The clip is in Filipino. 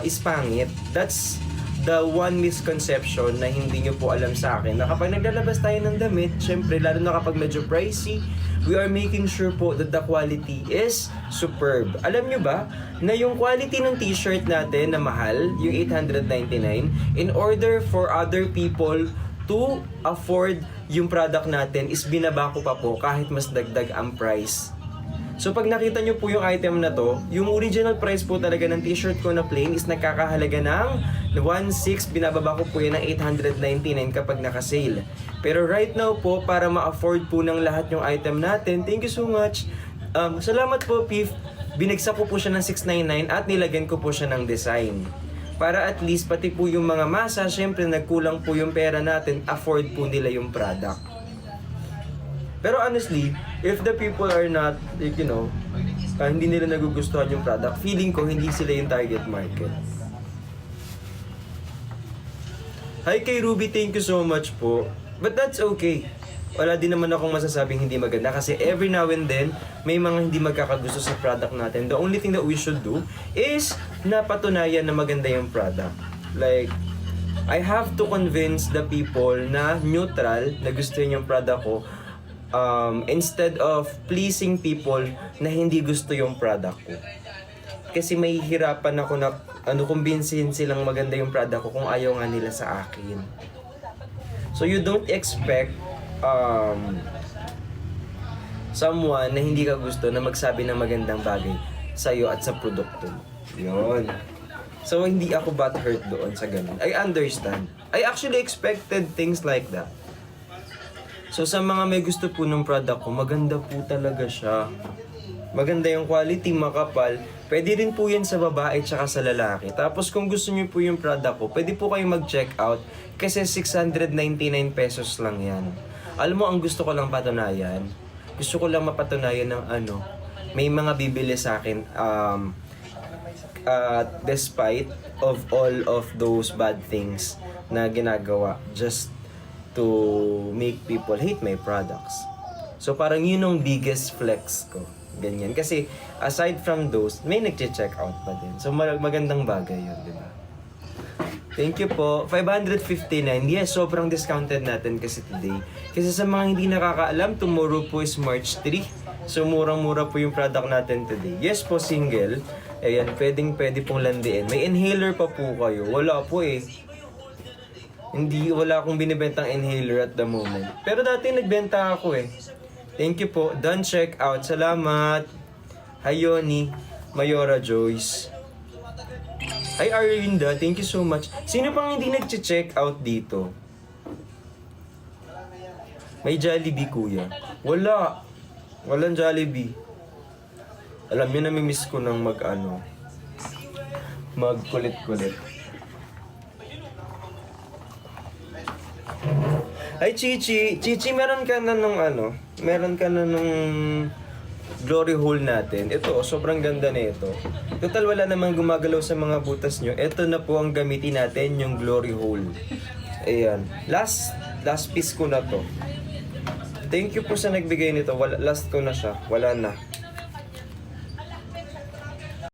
is pangit. That's the one misconception na hindi nyo po alam sa akin, na kapag naglalabas tayo ng damit, syempre, lalo na kapag medyo pricey, we are making sure po that the quality is superb. Alam nyo ba, na yung quality ng t-shirt natin na mahal, yung $899, in order for other people to afford yung product natin, is binaba ko pa po kahit mas dagdag ang price. So pag nakita nyo po yung item na to, yung original price po talaga ng t-shirt ko na plain is nagkakahalaga ng 1,600, binababa ko po yan ng $899 kapag naka-sale. Pero right now po, para ma-afford po ng lahat yung item natin, thank you so much. Salamat po, Pif. Binagsak ko po siya ng $699 at nilagyan ko po siya ng design. Para at least pati po yung mga masa, syempre nagkulang po yung pera natin, afford po nila yung product. Pero honestly, if the people are not, like, you know, hindi nila nagugustuhan yung product, feeling ko hindi sila yung target market. Hi kay Ruby, thank you so much po. But that's okay. Wala din naman akong masasabing hindi maganda kasi every now and then, may mga hindi magkakagusto sa product natin. The only thing that we should do is napatunayan na maganda yung product. Like, I have to convince the people na neutral, na gusto yung product ko, instead of pleasing people na hindi gusto yung product ko. Kasi may hirapan ako na kumbinsihin silang maganda yung product ko kung ayaw nga nila sa akin. So you don't expect someone na hindi ka gusto na magsabi ng magandang bagay sa'yo at sa produkto. Yun. So hindi ako butthurt doon sa ganun. I understand. I actually expected things like that. So sa mga may gusto po ng product ko, maganda po talaga siya. Maganda yung quality, makapal. Pwede rin po yan sa babae tsaka sa lalaki. Tapos kung gusto niyo po yung product ko, pwede po kayong mag-check out kasi 699 pesos lang yan. Alam mo, ang gusto ko lang patunayan, gusto ko lang mapatunayan ng may mga bibili sa akin despite of all of those bad things na ginagawa just to make people hate my products. So parang yun ang biggest flex ko. Ganyan. Kasi aside from those, may nag-check out pa din. So magandang bagay yun, di ba? Thank you po. 559. Yes, sobrang discounted natin kasi today. Kasi sa mga hindi nakakaalam, tomorrow po is March 3. So murang-mura po yung product natin today. Yes po, single. Ayan, pwede pong landiin. May inhaler pa po kayo. Wala po eh. Wala akong binibentang inhaler at the moment. Pero dati nagbenta ako eh. Thank you po. Done check out. Salamat. Hi Yoni. Mayora Joyce. Hi Arlinda. Thank you so much. Sino pang hindi nag-check out dito? May Jollibee kuya. Wala. Walang Jollibee. Alam niyo, namimiss ko ng magkulit-kulit. Hi Chichi! Chichi, meron ka na nung glory hole natin. Ito, sobrang ganda na ito. Total, wala namang gumagalaw sa mga butas nyo. Ito na po ang gamitin natin, yung glory hole. Ayan. Last piece ko na to. Thank you po sa nagbigay nito. Last ko na siya. Wala na.